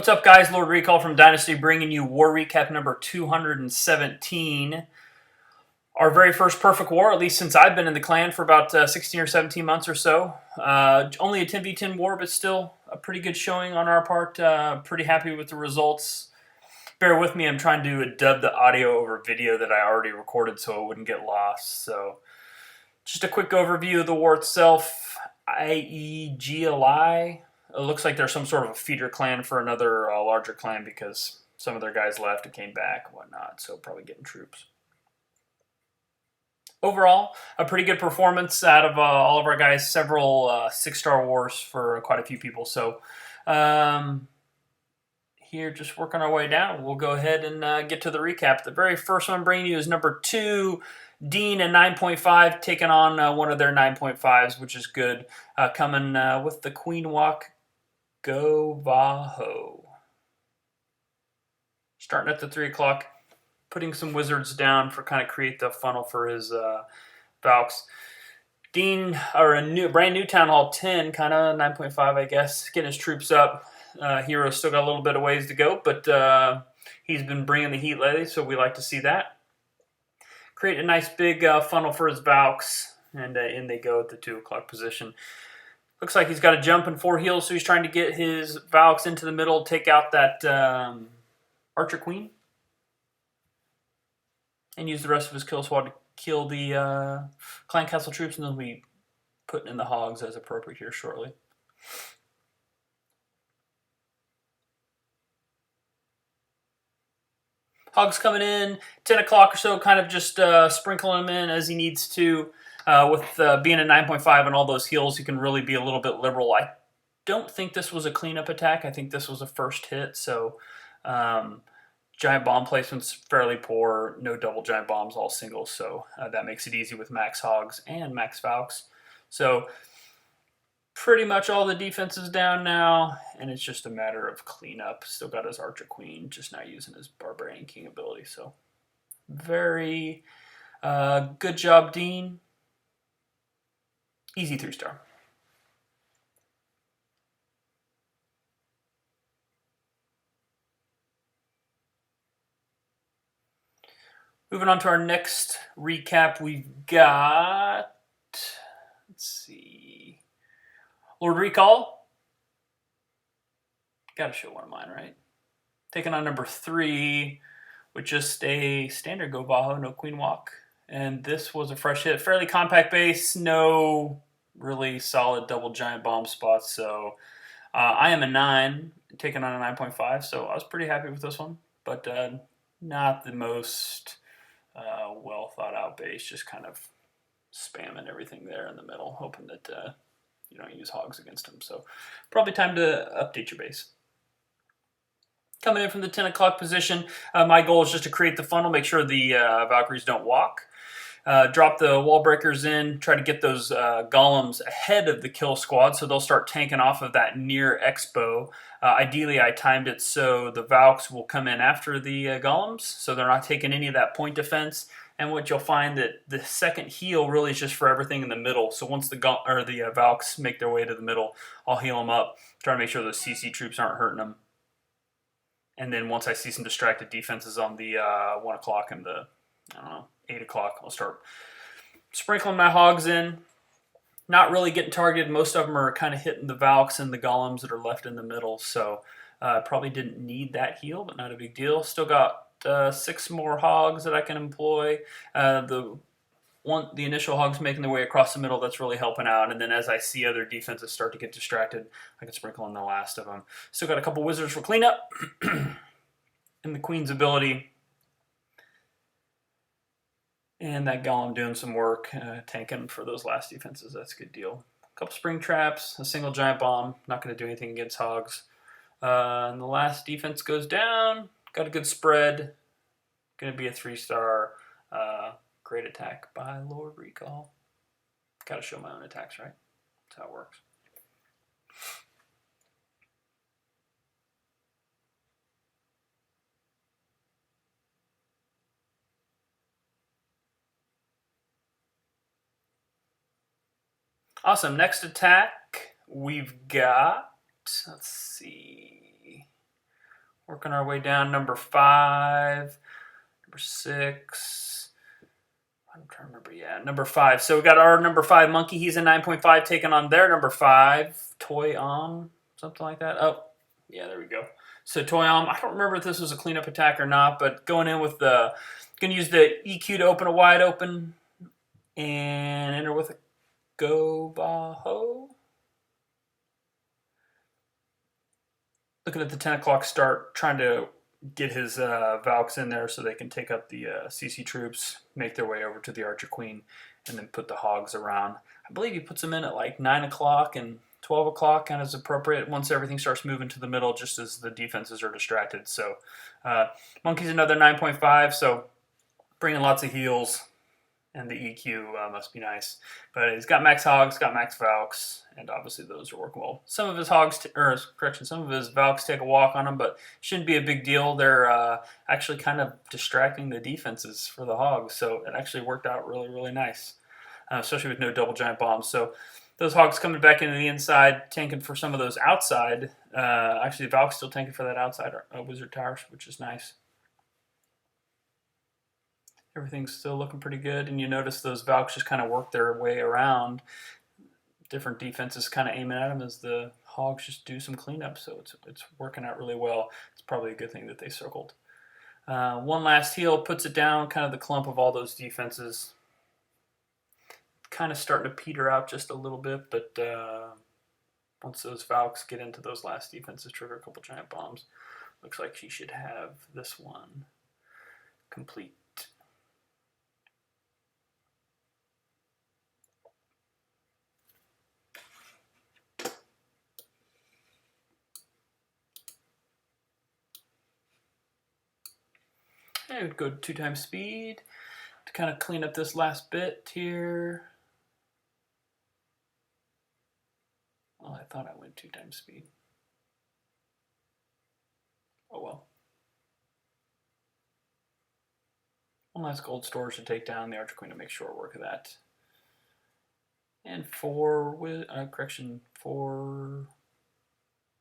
What's up, guys? Lord Recall from Dynasty bringing you War Recap number 217. Our very first perfect war, at least since I've been in the clan for about 16 or 17 months or so. Only a 10v10 war, but still a pretty good showing on our part. Pretty happy with the results. Bear with me, I'm trying to dub the audio over video that I already recorded so it wouldn't get lost. So, just a quick overview of the war itself. AE Gia Lai. It looks like there's some sort of a feeder clan for another larger clan because some of their guys left and came back and whatnot, so probably getting troops. Overall, a pretty good performance out of all of our guys. Several 6-star wars for quite a few people. So here, just working our way down, we'll go ahead and get to the recap. The very first one I'm bringing you is number 2, Dean and 9.5, taking on one of their 9.5s, which is good. Coming with the Queen Walk Go-Va-Ho. Starting at the 3 o'clock, putting some wizards down for kind of create the funnel for his Valks. Dean, or a brand new Town Hall 10, kind of 9.5, I guess, getting his troops up. Hero's still got a little bit of ways to go, but he's been bringing the heat lately, so we like to see that. Create a nice big funnel for his Valks, and in they go at the 2 o'clock position. Looks like he's got a jump and 4 heals, so he's trying to get his Valks into the middle, take out that Archer Queen, and use the rest of his kill squad to kill the Clan Castle troops, and they'll be putting in the hogs as appropriate here shortly. Hogs coming in, 10 o'clock or so, kind of just sprinkling him in as he needs to. With being a 9.5 and all those heals, he can really be a little bit liberal. I don't think this was a cleanup attack. I think this was a first hit, so giant bomb placement's fairly poor. No double giant bombs, all singles, so that makes it easy with max hogs and max Valks. So pretty much all the defense is down now, and it's just a matter of cleanup. Still got his Archer Queen, just not using his Barbarian King ability. So very good job, Dean. Easy 3-star. Moving on to our next recap, we've got, let's see, Lord Recall. Gotta show one of mine, right? Taking on number 3 with just a standard Go-Va-Ho, no Queen Walk. And this was a fresh hit. Fairly compact base, no really solid double giant bomb spots. So I am a 9, taking on a 9.5. So I was pretty happy with this one. But not the most well thought out base. Just kind of spamming everything there in the middle, hoping that you don't use hogs against them. So probably time to update your base. Coming in from the 10 o'clock position, my goal is just to create the funnel, make sure the Valkyries don't walk. Drop the wall breakers in, try to get those golems ahead of the kill squad so they'll start tanking off of that near expo. Ideally, I timed it so the Valks will come in after the golems, so they're not taking any of that point defense. And what you'll find that the second heal really is just for everything in the middle. So once the Valks make their way to the middle, I'll heal them up, try to make sure those CC troops aren't hurting them. And then once I see some distracted defenses on the 1 o'clock and the, 8 o'clock, I'll start sprinkling my hogs in. Not really getting targeted. Most of them are kind of hitting the Valks and the golems that are left in the middle. So probably didn't need that heal, but not a big deal. Still got 6 more hogs that I can employ. The initial hogs making their way across the middle, that's really helping out. And then as I see other defenses start to get distracted, I can sprinkle in the last of them. Still got a couple wizards for cleanup. And the Queen's ability. And that golem doing some work, tanking for those last defenses. That's a good deal. A couple spring traps, a single giant bomb. Not going to do anything against hogs. And the last defense goes down. Got a good spread. Going to be a 3-star. Great attack by Lord Recall. Got to show my own attacks, right? That's how it works. Awesome. Next attack, we've got, let's see, Working our way down. Number 5, number 6. I'm trying to remember. Yeah, number 5. So we got our number 5 monkey. He's a 9.5 taking on their number 5 toy something like that. Oh, yeah, there we go. So toy I don't remember if this was a cleanup attack or not, but going in with the, gonna use the EQ to open it wide open and enter with a go baho. Looking at the 10 o'clock start, trying to get his Valks in there so they can take up the CC troops, make their way over to the Archer Queen, and then put the hogs around. I believe he puts them in at like 9 o'clock and 12 o'clock, kind of as appropriate once everything starts moving to the middle, just as the defenses are distracted. So Monkey's another 9.5, so bringing lots of heals, and the EQ must be nice. But he's got max hogs, got max Valks, and obviously those are working well. Some of his some of his Valks take a walk on them, but shouldn't be a big deal. They're actually kind of distracting the defenses for the hogs, so it actually worked out really, really nice, especially with no double giant bombs. So those hogs coming back into the inside, tanking for some of those outside. Actually, the Valk's still tanking for that outside wizard towers, which is nice. Everything's still looking pretty good, and you notice those Valks just kind of work their way around. Different defenses kind of aiming at them as the hogs just do some cleanup, so it's working out really well. It's probably a good thing that they circled. One last heal puts it down, kind of the clump of all those defenses. Kind of starting to peter out just a little bit, but once those Valks get into those last defenses, trigger a couple giant bombs. Looks like she should have this one complete. I would go 2 times speed to kind of clean up this last bit here. Well, I thought I went 2 times speed. Oh well. One last gold storage to take down the Archer Queen to make short work of that. And 4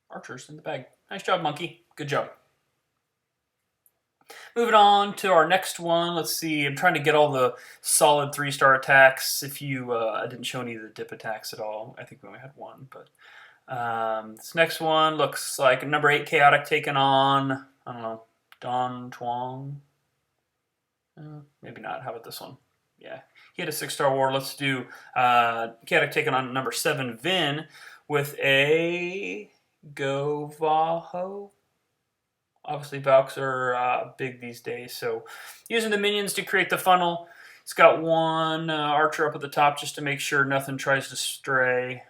archers in the bag. Nice job, monkey. Good job. Moving on to our next one. Let's see. I'm trying to get all the solid 3-star attacks. If you, I didn't show any of the dip attacks at all. I think we only had one. But this next one looks like number 8 chaotic taking on, I don't know, Don Chuang. Maybe not. How about this one? Yeah, he had a 6-star war. Let's do chaotic taking on number 7 Vin with a go Vaho. Obviously, Valks are big these days, so using the minions to create the funnel. It's got one archer up at the top just to make sure nothing tries to stray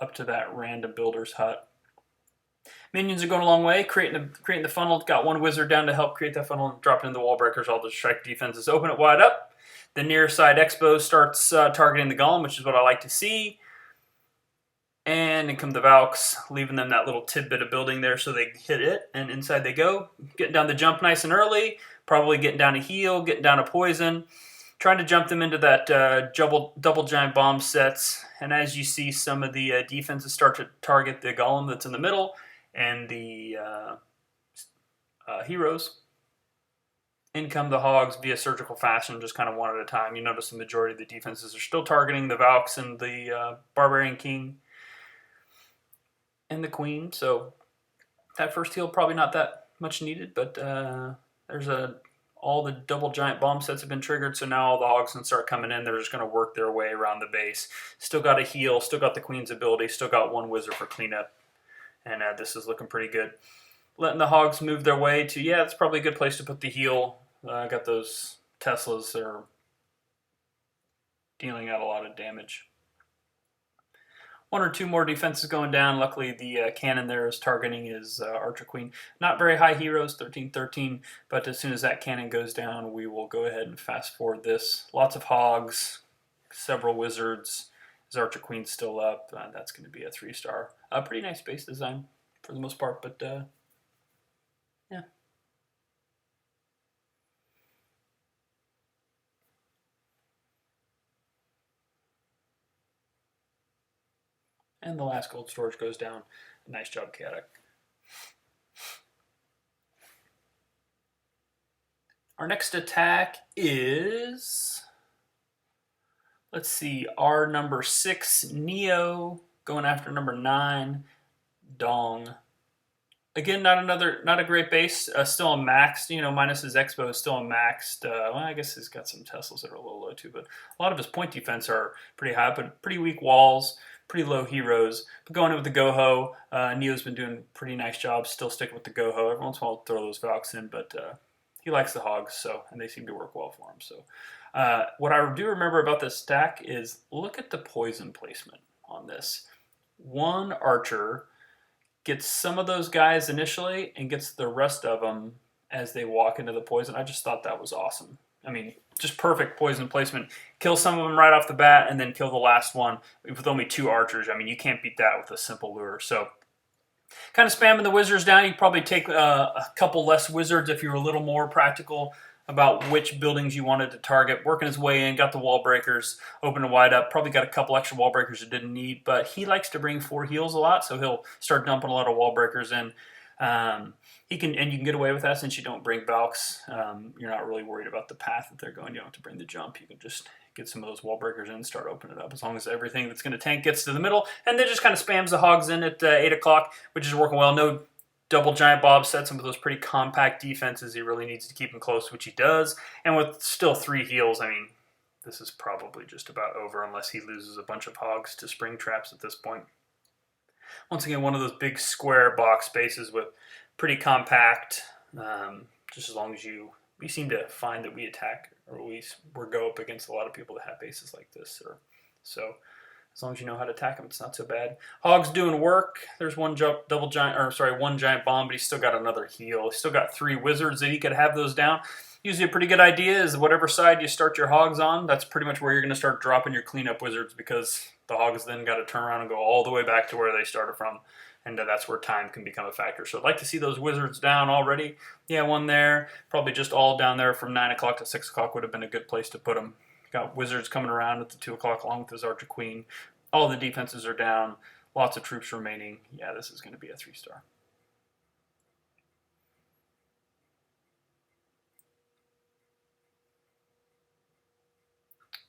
up to that random builder's hut. Minions are going a long way, creating the funnel. It's got one wizard down to help create that funnel and dropping in the wall breakers. All the strike defenses open it wide up. The near side expo starts targeting the golem, which is what I like to see. And in come the Valks, leaving them that little tidbit of building there so they hit it, and inside they go. Getting down the jump nice and early, probably getting down to heal, getting down to poison. Trying to jump them into that double giant bomb sets. And as you see, some of the defenses start to target the golem that's in the middle, and the heroes. In come the hogs via surgical fashion, just kind of one at a time. You notice the majority of the defenses are still targeting the Valks and the Barbarian King and the Queen. So that first heal probably not that much needed, but there's all the double giant bomb sets have been triggered, so now all the hogs can start coming in. They're just going to work their way around the base. Still got a heal, still got the Queen's ability, still got one wizard for cleanup, and this is looking pretty good. Letting the hogs move their way to, yeah, it's probably a good place to put the heal. I got those Teslas that are dealing out a lot of damage. 1 or 2 more defenses going down. Luckily, the cannon there is targeting his Archer Queen. Not very high heroes, 13-13, but as soon as that cannon goes down, we will go ahead and fast forward this. Lots of hogs, several wizards. His Archer Queen's still up. That's going to be a 3-star. Pretty nice base design for the most part, but yeah. And the last gold storage goes down. Nice job, Chaotic. Our next attack is, let's see, our number 6, Neo, going after number 9, Dong. Again, not a great base. Still a maxed, minus his expo is still a maxed. Well, I guess he's got some Teslas that are a little low too, but a lot of his point defense are pretty high, but pretty weak walls, pretty low heroes. But going in with the Goho, Neo's been doing a pretty nice job. Still sticking with the Goho. Every once in a while, I'll throw those Valks in, but he likes the Hogs, and they seem to work well for him. So, what I do remember about this stack is look at the poison placement on this. One archer gets some of those guys initially and gets the rest of them as they walk into the poison. I just thought that was awesome. I mean, just perfect poison placement. Kill some of them right off the bat and then kill the last one with only 2 archers. I mean, you can't beat that with a simple lure. So kind of spamming the wizards down. You probably take a couple less wizards if you're a little more practical about which buildings you wanted to target. Working his way in, got the wall breakers open and wide up. Probably got a couple extra wall breakers that didn't need, but he likes to bring 4 heals a lot, so he'll start dumping a lot of wall breakers in. You can get away with that since you don't bring Valks. You're not really worried about the path that they're going. You don't have to bring the jump. You can just get some of those wall breakers in and start opening it up, as long as everything that's going to tank gets to the middle. And then just kind of spams the Hogs in at 8 o'clock, which is working well. No double giant Bob sets him with those pretty compact defenses. He really needs to keep him close, which he does. And with still 3 heals, I mean, this is probably just about over unless he loses a bunch of Hogs to spring traps at this point. Once again, one of those big square box spaces with pretty compact, just as long as we seem to find that we attack or we go up against a lot of people that have bases like this. So as long as you know how to attack them, it's not so bad. Hog's doing work. There's one giant bomb, but he's still got another heal. He's still got 3 wizards that he could have those down. Usually a pretty good idea is whatever side you start your Hogs on, that's pretty much where you're going to start dropping your cleanup wizards, because the Hogs then got to turn around and go all the way back to where they started from. And that's where time can become a factor. So I'd like to see those wizards down already. Yeah, one there. Probably just all down there from 9 o'clock to 6 o'clock would have been a good place to put them. Got wizards coming around at the 2 o'clock along with his Archer Queen. All the defenses are down. Lots of troops remaining. Yeah, this is going to be a 3-star.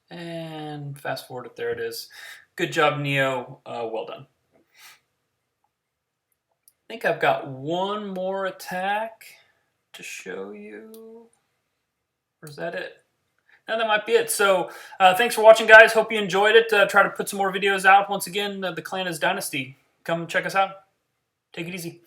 And fast forward it. There it is. Good job, Neo. Well done. I think I've got one more attack to show you. Or is that it? No, that might be it. So thanks for watching, guys. Hope you enjoyed it. Try to put some more videos out. Once again, the clan is Dynasty. Come check us out. Take it easy.